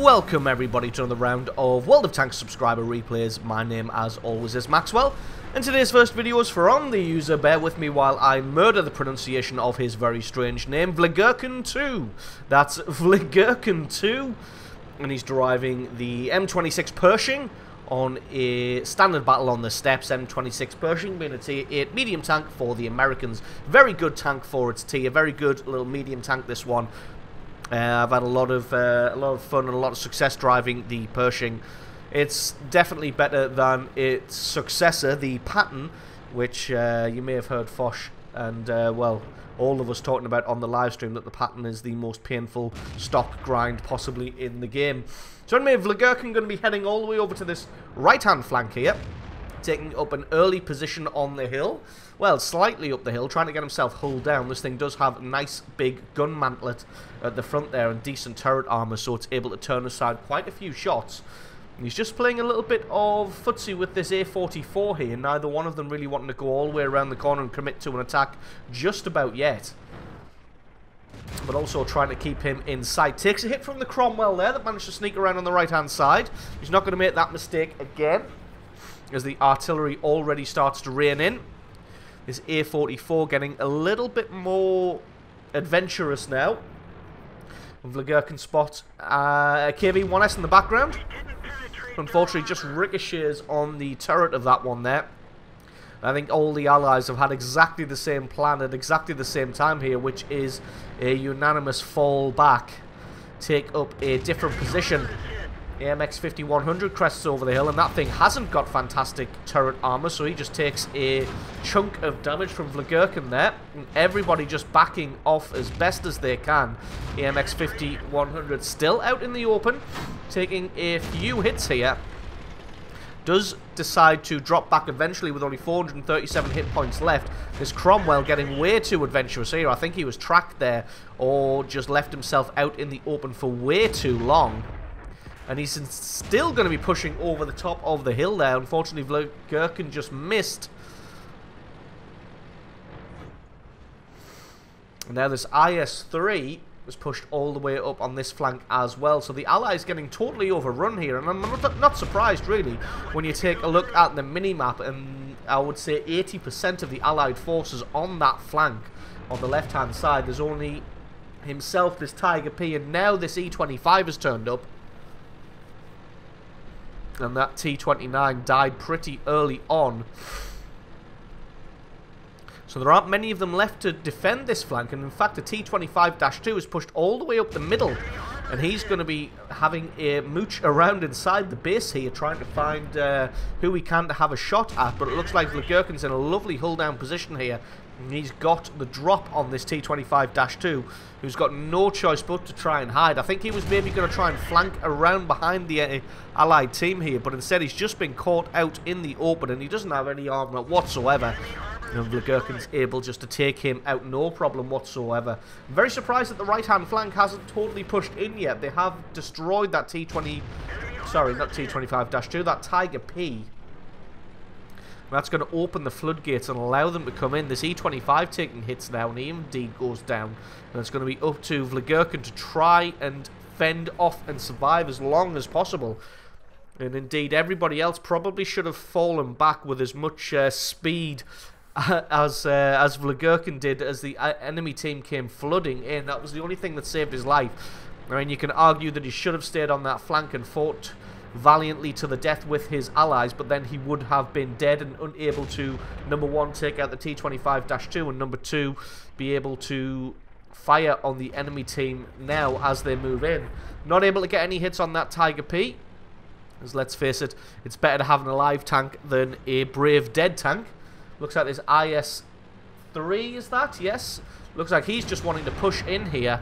Welcome everybody to another round of World of Tanks subscriber replays. My name as always is Maxwell, and today's first video is from the user. Bear with me while I murder the pronunciation of his very strange name, Vligurkin2. That's Vligurkin2, and he's driving the M26 Pershing on a standard battle on the steppes. M26 Pershing being a tier 8 medium tank for the Americans. Very good tank for its tier, very good little medium tank this one. I've had a lot of fun and a lot of success driving the Pershing. It's definitely better than its successor, the Patton, which you may have heard Fosh and well, all of us talking about on the live stream, that the Patton is the most painful stock grind possibly in the game. So anyway, Vligurkin going to be heading all the way over to this right-hand flank here, taking up an early position on the hill. Well, slightly up the hill, trying to get himself hulled down. This thing does have a nice big gun mantlet at the front there and decent turret armor, so it's able to turn aside quite a few shots. And he's just playing a little bit of footsie with this A44 here, neither one of them really wanting to go all the way around the corner and commit to an attack just about yet. But also trying to keep him in sight. Takes a hit from the Cromwell there that managed to sneak around on the right-hand side. He's not going to make that mistake again, as the artillery already starts to rain in. This A44 getting a little bit more adventurous now. Vligurkin spots KB1S in the background. Unfortunately, just ricochets on the turret of that one there. I think all the allies have had exactly the same plan at exactly the same time here, which is a unanimous fall back. Take up a different position. AMX 5100 crests over the hill, and that thing hasn't got fantastic turret armor, so he just takes a chunk of damage from Vligurkin there. And everybody just backing off as best as they can. AMX 5100 still out in the open, taking a few hits here. Does decide to drop back eventually with only 437 hit points left. This Cromwell getting way too adventurous here. I think he was tracked there, or just left himself out in the open for way too long. And he's still going to be pushing over the top of the hill there. Unfortunately, Vligurkin just missed. And now this IS-3 was pushed all the way up on this flank as well. So the Allies getting totally overrun here. And I'm not surprised, really, when you take a look at the mini-map. And I would say 80% of the Allied forces on that flank on the left-hand side. There's only himself, this Tiger P, and now this E25 has turned up. And that T-29 died pretty early on. So there aren't many of them left to defend this flank. And in fact, the T-25-2 is pushed all the way up the middle. And he's going to be having a mooch around inside the base here, trying to find who he can to have a shot at. But it looks like Vligurkin's in a lovely hull-down position here. And he's got the drop on this T-25-2, who's got no choice but to try and hide. I think he was maybe going to try and flank around behind the Allied team here, but instead he's just been caught out in the open, and he doesn't have any armor whatsoever. And Vligurkin's able just to take him out, no problem whatsoever. I'm very surprised that the right-hand flank hasn't totally pushed in yet. They have destroyed that T-25-2, that Tiger P. That's going to open the floodgates and allow them to come in. This E25 taking hits now, and he indeed goes down. And it's going to be up to Vligurkin to try and fend off and survive as long as possible. And indeed, everybody else probably should have fallen back with as much speed as Vligurkin did as the enemy team came flooding in. That was the only thing that saved his life. I mean, you can argue that he should have stayed on that flank and fought valiantly to the death with his allies, but then he would have been dead and unable to, number one, take out the T-25-2, and number two, be able to fire on the enemy team now as they move in. Not able to get any hits on that Tiger P, as let's face it, it's better to have an alive tank than a brave dead tank. Looks like this IS-3 is that? Yes. Looks like he's just wanting to push in here.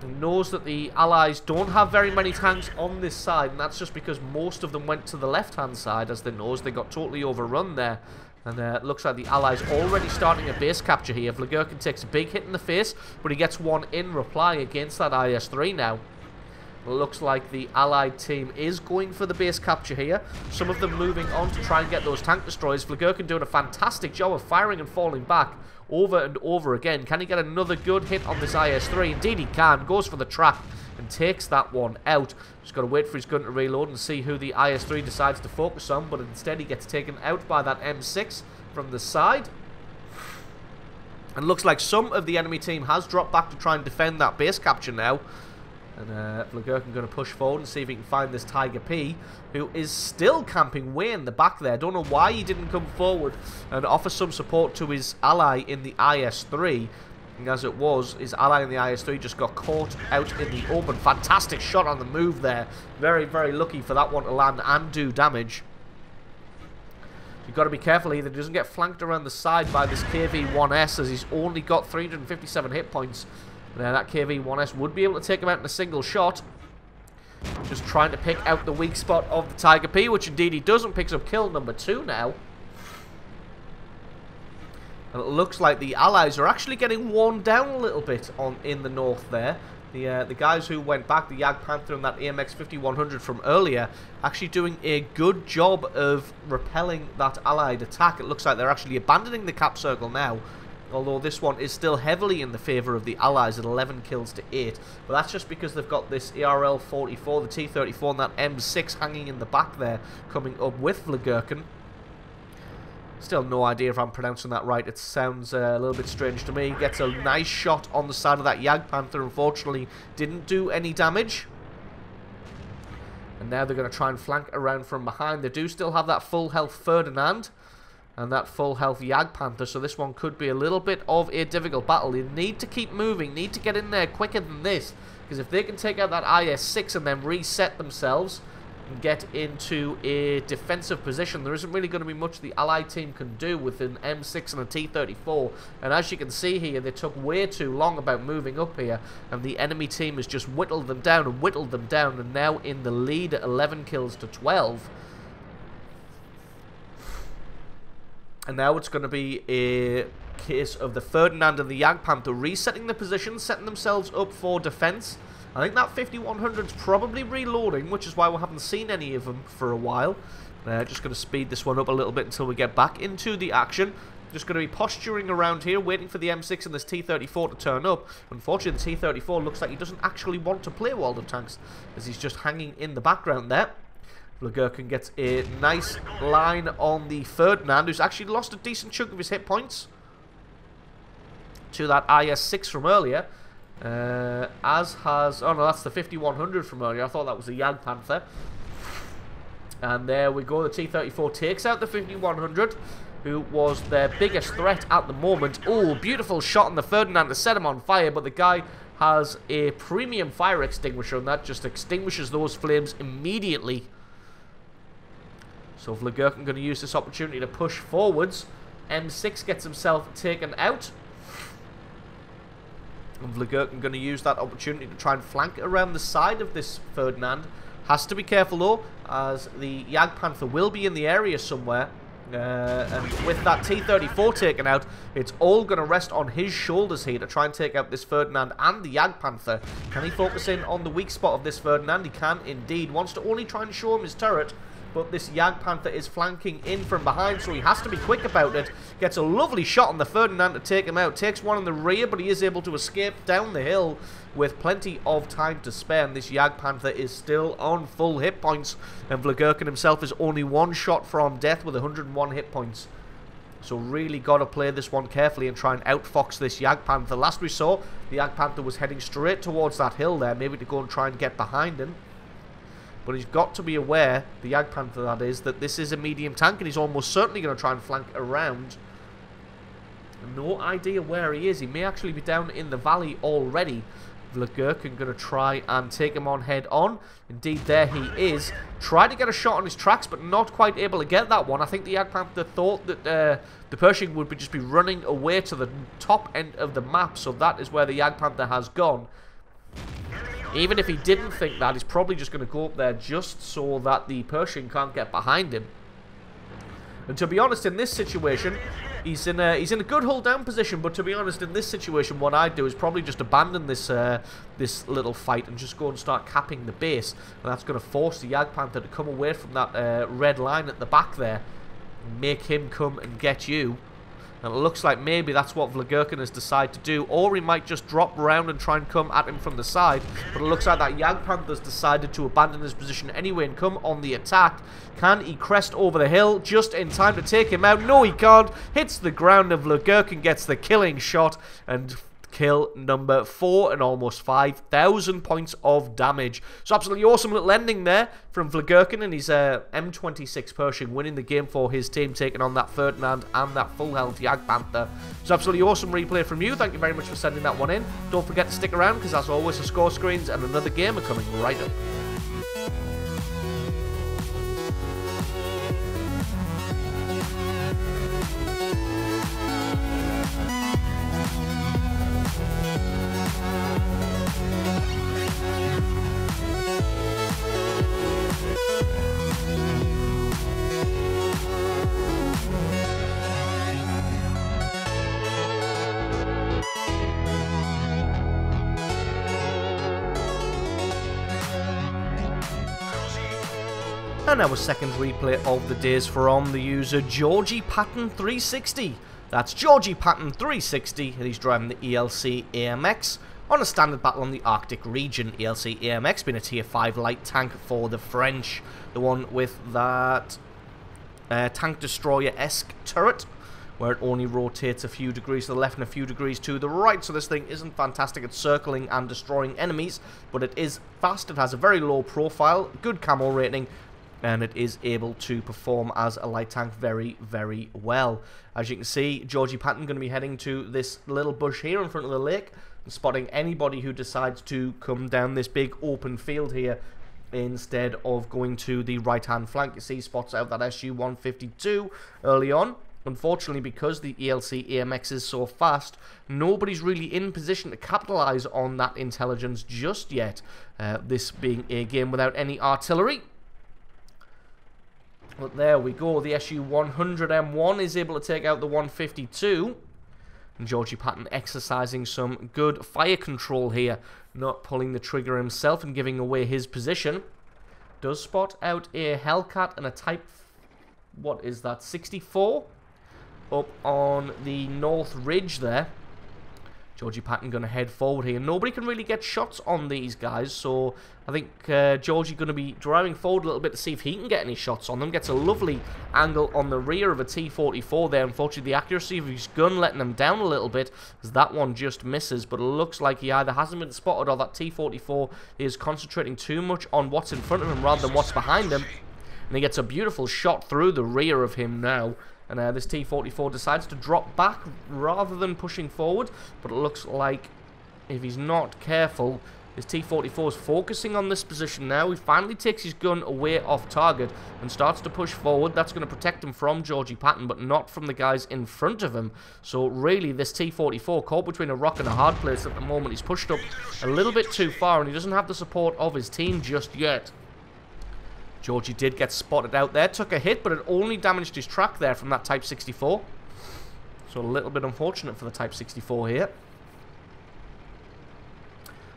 And knows that the Allies don't have very many tanks on this side, and that's just because most of them went to the left-hand side, as they knows they got totally overrun there. And it looks like the Allies already starting a base capture here. Vligurkin takes a big hit in the face, but he gets one in reply against that IS-3 now. It looks like the Allied team is going for the base capture here. Some of them moving on to try and get those tank destroyers. Vlogurkin doing a fantastic job of firing and falling back over and over again. Can he get another good hit on this IS-3? Indeed he can. Goes for the track and takes that one out. Just got to wait for his gun to reload and see who the IS-3 decides to focus on, but instead he gets taken out by that M6 from the side. And looks like some of the enemy team has dropped back to try and defend that base capture now. And Vlogurkin going to push forward and see if he can find this Tiger P, who is still camping way in the back there. Don't know why he didn't come forward and offer some support to his ally in the IS-3. And as it was, his ally in the IS-3 just got caught out in the open. Fantastic shot on the move there. Very, very lucky for that one to land and do damage. You've got to be careful here that he doesn't get flanked around the side by this KV-1S, as he's only got 357 hit points. And that KV-1S would be able to take him out in a single shot. Just trying to pick out the weak spot of the Tiger P, which indeed he does, and picks up kill number 2 now. And it looks like the Allies are actually getting worn down a little bit in the north there. The guys who went back, the Jagdpanther and that AMX 5100 from earlier, actually doing a good job of repelling that Allied attack. It looks like they're actually abandoning the cap circle now, although this one is still heavily in the favour of the Allies at 11 kills to 8. But that's just because they've got this ARL 44, the T-34 and that M6 hanging in the back there, coming up with Vlogurkin. Still no idea if I'm pronouncing that right. It sounds a little bit strange to me. Gets a nice shot on the side of that Jagdpanther. Unfortunately, didn't do any damage. And now they're going to try and flank around from behind. They do still have that full health Ferdinand and that full health Jagdpanther, so this one could be a little bit of a difficult battle. They need to keep moving, need to get in there quicker than this, because if they can take out that IS-6 and then reset themselves and get into a defensive position, there isn't really going to be much the Allied team can do with an M6 and a T-34. And as you can see here, they took way too long about moving up here, and the enemy team has just whittled them down and whittled them down, and now in the lead at 11 kills to 12. And now it's going to be a case of the Ferdinand and the Jagdpanther resetting the position, setting themselves up for defense. I think that 5100's probably reloading, which is why we haven't seen any of them for a while. Just going to speed this one up a little bit until we get back into the action. Just going to be posturing around here, waiting for the M6 and this T-34 to turn up. Unfortunately, the T-34 looks like he doesn't actually want to play World of Tanks, as he's just hanging in the background there. Vlogurkin gets a nice line on the Ferdinand, who's actually lost a decent chunk of his hit points to that IS-6 from earlier. As has... Oh, no, that's the 5100 from earlier. I thought that was the Jagdpanther. And there we go. The T-34 takes out the 5100, who was their biggest threat at the moment. Oh, beautiful shot on the Ferdinand to set him on fire, but the guy has a premium fire extinguisher, and that just extinguishes those flames immediately. So Vlogurkin going to use this opportunity to push forwards. M6 gets himself taken out. And Vlogurkin going to use that opportunity to try and flank around the side of this Ferdinand. Has to be careful though, as the Jagdpanther will be in the area somewhere. And with that T-34 taken out, it's all going to rest on his shoulders here to try and take out this Ferdinand and the Jagdpanther. Can he focus in on the weak spot of this Ferdinand? He can indeed. Wants to only try and show him his turret, but this Jagdpanther is flanking in from behind, so he has to be quick about it. Gets a lovely shot on the Ferdinand to take him out. Takes one in the rear, but he is able to escape down the hill with plenty of time to spare. And this Jagdpanther is still on full hit points, and Vlogurkin himself is only one shot from death with 101 hit points. So really got to play this one carefully and try and outfox this Jagdpanther. Last we saw, the Jagdpanther was heading straight towards that hill there, maybe to go and try and get behind him. But he's got to be aware, the Jagdpanther that is, that this is a medium tank, and he's almost certainly going to try and flank around. No idea where he is. He may actually be down in the valley already. Vlogurkin going to try and take him on head on. Indeed, there he is. Tried to get a shot on his tracks, but not quite able to get that one. I think the Jagdpanther thought that the Pershing would just be running away to the top end of the map, so that is where the Jagdpanther has gone. Even if he didn't think that, he's probably just going to go up there just so that the Pershing can't get behind him. And to be honest, in this situation, he's in a good hold down position. But to be honest, in this situation, what I'd do is probably just abandon this this little fight and just go and start capping the base. And that's going to force the Jagdpanther to come away from that red line at the back there, and make him come and get you. And it looks like maybe that's what Vlogurkin has decided to do, or he might just drop around and try and come at him from the side. But it looks like that Jagdpanther's decided to abandon his position anyway and come on the attack. Can he crest over the hill just in time to take him out? No, he can't. Hits the ground and Vlogurkin gets the killing shot and kill number 4 and almost 5,000 points of damage. So absolutely awesome little ending there from Vlogurkin and his M26 Pershing winning the game for his team, taking on that Ferdinand and that full health Jagdpanther. So absolutely awesome replay from you. Thank you very much for sending that one in. Don't forget to stick around because as always the score screens and another game are coming right up. And our second replay of the day is from the user Georgie Patton 360. That's Georgie Patton 360, and he's driving the ELC AMX on a standard battle on the Arctic region. ELC AMX being a tier 5 light tank for the French. The one with that tank destroyer-esque turret, where it only rotates a few degrees to the left and a few degrees to the right. So this thing isn't fantastic at circling and destroying enemies, but it is fast. It has a very low profile, good camo rating, and it is able to perform as a light tank very, very well. As you can see, Georgie Patton going to be heading to this little bush here in front of the lake and spotting anybody who decides to come down this big open field here instead of going to the right-hand flank. You see, spots out that SU-152 early on. Unfortunately, because the ELC AMX is so fast, nobody's really in position to capitalize on that intelligence just yet. This being a game without any artillery. But there we go, the SU-100M1 is able to take out the 152. And Georgie Patton exercising some good fire control here, not pulling the trigger himself and giving away his position. Does spot out a Hellcat and a Type, what is that, 64? Up on the North Ridge there. Georgie Patton going to head forward here. Nobody can really get shots on these guys, so I think Georgie going to be driving forward a little bit to see if he can get any shots on them. Gets a lovely angle on the rear of a T-44 there. Unfortunately, the accuracy of his gun letting him down a little bit, as that one just misses, but it looks like he either hasn't been spotted or that T-44 is concentrating too much on what's in front of him rather than what's behind him. And he gets a beautiful shot through the rear of him now. And this T-44 decides to drop back rather than pushing forward. But it looks like if he's not careful, his T-44 is focusing on this position now. He finally takes his gun away off target and starts to push forward. That's going to protect him from Georgie Patton, but not from the guys in front of him. So really, this T-44 caught between a rock and a hard place at the moment. He's pushed up a little bit too far, and he doesn't have the support of his team just yet. Georgie did get spotted out there, took a hit, but it only damaged his track there from that Type 64. So a little bit unfortunate for the Type 64 here.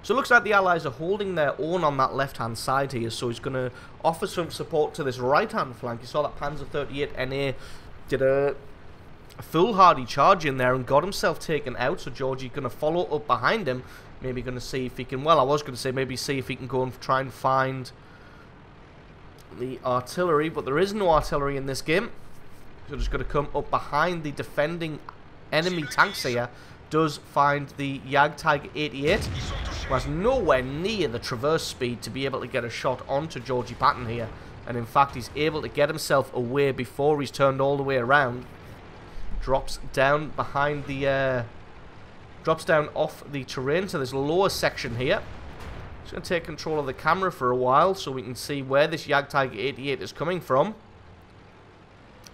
So it looks like the Allies are holding their own on that left-hand side here, so he's going to offer some support to this right-hand flank. You saw that Panzer 38 NA did a foolhardy charge in there and got himself taken out, so Georgie going to follow up behind him. Maybe going to see if he can, well, I was going to say maybe see if he can go and try and find the artillery, but there is no artillery in this game. So just going to come up behind the defending enemy tanks here. Does find the Jagdtiger 88, who has nowhere near the traverse speed to be able to get a shot onto Georgie Patton here. And in fact, he's able to get himself away before he's turned all the way around. Drops down behind the drops down off the terrain to this lower section here. Just going to take control of the camera for a while so we can see where this Jagdtiger 88 is coming from.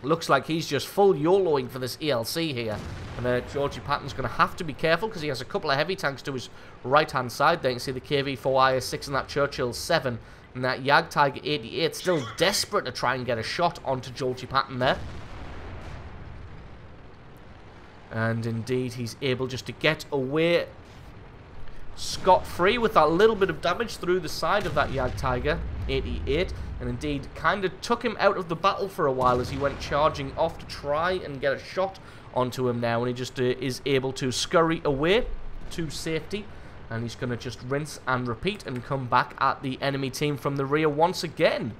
Looks like he's just full YOLOing for this ELC here. And Georgie Patton's going to have to be careful because he has a couple of heavy tanks to his right-hand side there. You can see the KV-4 IS-6 and that Churchill 7. And that Jagdtiger 88 still desperate to try and get a shot onto Georgie Patton there. And indeed, he's able just to get away scot-free with that little bit of damage through the side of that Jagdtiger 88. And indeed, kind of took him out of the battle for a while as he went charging off to try and get a shot onto him now. And he just is able to scurry away to safety. And he's going to just rinse and repeat and come back at the enemy team from the rear once again.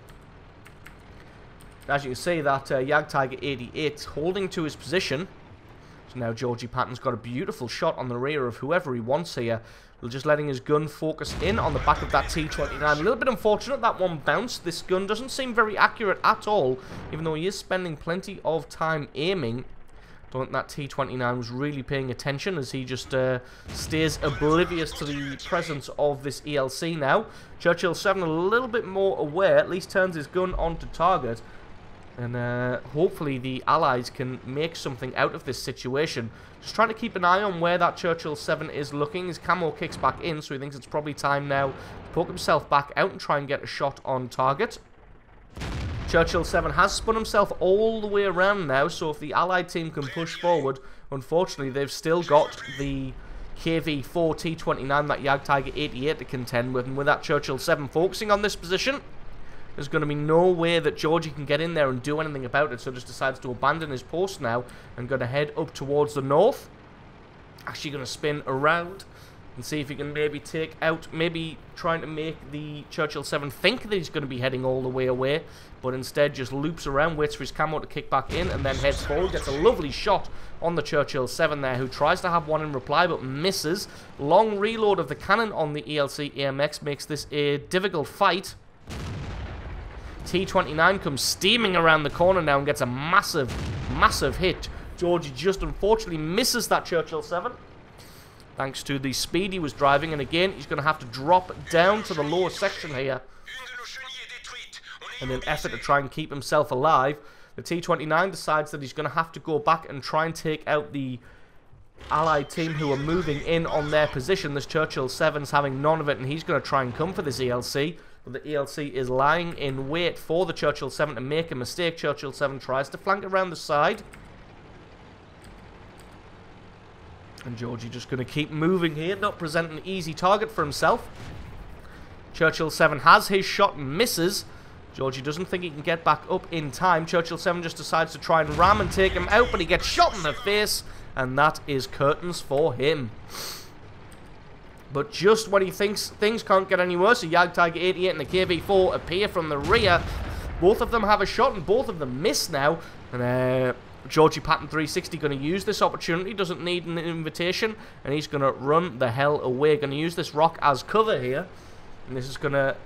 As you can see, that Jagdtiger 88 holding to his position. So now Georgie Patton's got a beautiful shot on the rear of whoever he wants here. We're just letting his gun focus in on the back of that T-29. A little bit unfortunate that one bounced. This gun doesn't seem very accurate at all, even though he is spending plenty of time aiming. Don't think that T-29 was really paying attention as he just stays oblivious to the presence of this ELC now. Churchill 7 a little bit more aware, at least turns his gun onto target. And hopefully the Allies can make something out of this situation. Just trying to keep an eye on where that Churchill 7 is looking. His camo kicks back in, so he thinks it's probably time now to poke himself back out and try and get a shot on target. Churchill 7 has spun himself all the way around now, so if the Allied team can push forward, unfortunately they've still got the KV-4 T-29, that Jagdtiger 88 to contend with, and with that Churchill 7 focusing on this position, there's going to be no way that Georgie can get in there and do anything about it, so just decides to abandon his post now and going to head up towards the north. Actually going to spin around and see if he can maybe take out, maybe trying to make the Churchill 7 think that he's going to be heading all the way away, but instead just loops around, waits for his camo to kick back in, and then heads forward. Gets a lovely shot on the Churchill 7 there, who tries to have one in reply but misses. Long reload of the cannon on the ELC AMX makes this a difficult fight. T-29 comes steaming around the corner now and gets a massive, massive hit. Georgie just unfortunately misses that Churchill 7. Thanks to the speed he was driving, and again, he's going to have to drop down to the lower section here in an effort to try and keep himself alive. The T-29 decides that he's going to have to go back and try and take out the Allied team who are moving in on their position. This Churchill 7's having none of it, and he's going to try and come for this ELC. But the ELC is lying in wait for the Churchill 7 to make a mistake. Churchill 7 tries to flank around the side. And Georgie just going to keep moving here, not present an easy target for himself. Churchill 7 has his shot and misses. Georgie doesn't think he can get back up in time. Churchill 7 just decides to try and ram and take him out, but he gets shot in the face, and that is curtains for him. But just when he thinks things can't get any worse, a Jagdtiger 88 and a KV-4 appear from the rear. Both of them have a shot, and both of them miss now. And Georgie Patton 360 going to use this opportunity, doesn't need an invitation, and he's going to run the hell away. Going to use this rock as cover here, and this is going to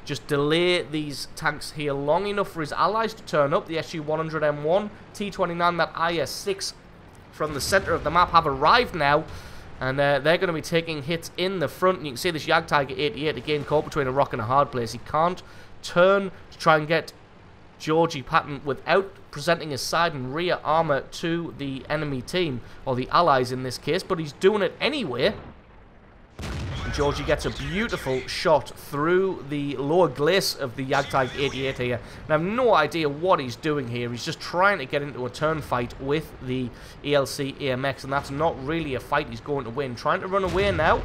just delay these tanks here long enough for his allies to turn up. The SU-100M1, T-29, that IS-6 from the center of the map have arrived now, and they're going to be taking hits in the front. And you can see this Jagdtiger 88 again caught between a rock and a hard place. He can't turn to try and get Georgie Patton without presenting his side and rear armor to the enemy team, or the allies in this case, but he's doing it anyway. And Georgie gets a beautiful shot through the lower glacis of the Jagdtiger 88 here. And I have no idea what he's doing here. He's just trying to get into a turn fight with the ELC AMX, and that's not really a fight he's going to win. Trying to run away now.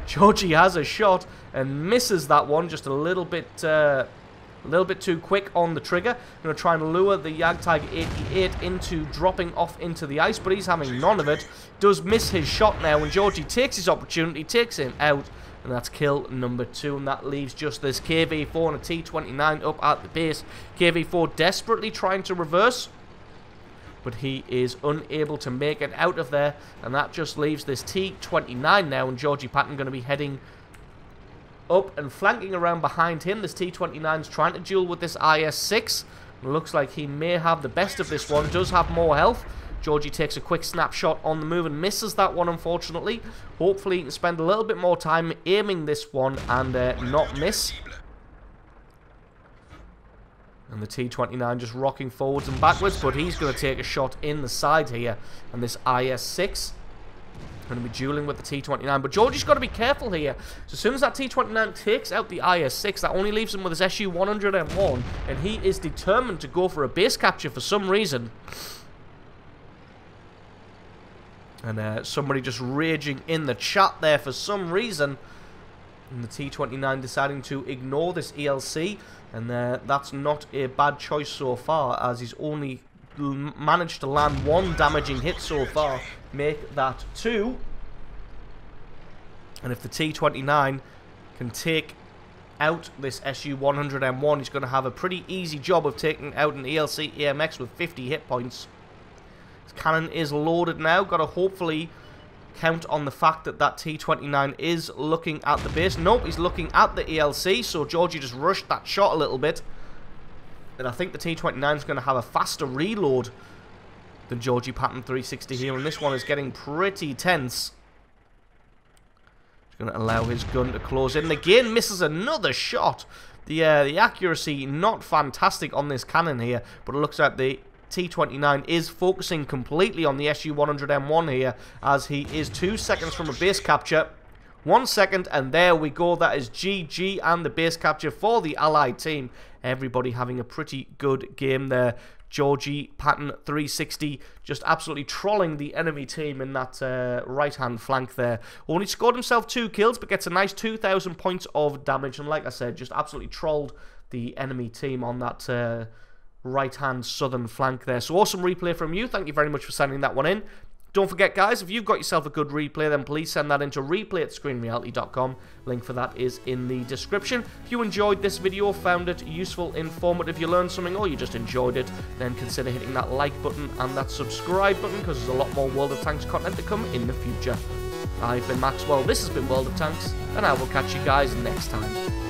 Georgie has a shot and misses that one just a little bit too quick on the trigger. Going to try and lure the Jagdtiger 88 into dropping off into the ice, but he's having none of it. Does miss his shot now, and Georgie takes his opportunity, takes him out, and that's kill number 2, and that leaves just this KV-4 and a T-29 up at the base. KV-4 desperately trying to reverse, but he is unable to make it out of there, and that just leaves this T-29 now, and Georgie Patton going to be heading up and flanking around behind him. This T-29's trying to duel with this IS-6. It looks like he may have the best of this one. Does have more health. Georgie takes a quick snapshot on the move and misses that one, unfortunately. Hopefully he can spend a little bit more time aiming this one and not miss. And the T-29 just rocking forwards and backwards, but he's going to take a shot in the side here. And this IS-6 going to be dueling with the T-29, but Georgie's got to be careful here. So as soon as that T-29 takes out the IS-6, that only leaves him with his SU-100M1, and he is determined to go for a base capture for some reason. And somebody just raging in the chat there for some reason. And the T-29 deciding to ignore this ELC. And that's not a bad choice so far, as he's only managed to land 1 damaging hit so far. Make that 2. And if the T-29 can take out this Su-100M1, he's going to have a pretty easy job of taking out an ELC AMX with 50 hit points. His cannon is loaded now. Got to hopefully count on the fact that that T-29 is looking at the base. Nope, he's looking at the ELC, so Georgie just rushed that shot a little bit. And I think the T-29 is going to have a faster reload than Georgie Patton 360 here, and this one is getting pretty tense. He's going to allow his gun to close in. Again, misses another shot. The accuracy not fantastic on this cannon here, but it looks like the T-29 is focusing completely on the Su-100M1 here, as he is 2 seconds from a base capture. 1 second, and there we go. That is GG and the base capture for the Allied team. Everybody having a pretty good game there. Georgie Patton 360 just absolutely trolling the enemy team in that right-hand flank there. Only scored himself 2 kills, but gets a nice 2,000 points of damage. And like I said, just absolutely trolled the enemy team on that right-hand southern flank there. So awesome replay from you. Thank you very much for sending that one in. Don't forget, guys, if you've got yourself a good replay, then please send that into replay@screenreality.com. Link for that is in the description. If you enjoyed this video, found it useful, informative, you learned something, or you just enjoyed it, then consider hitting that like button and that subscribe button, because there's a lot more World of Tanks content to come in the future. I've been Maxwell, this has been World of Tanks, and I will catch you guys next time.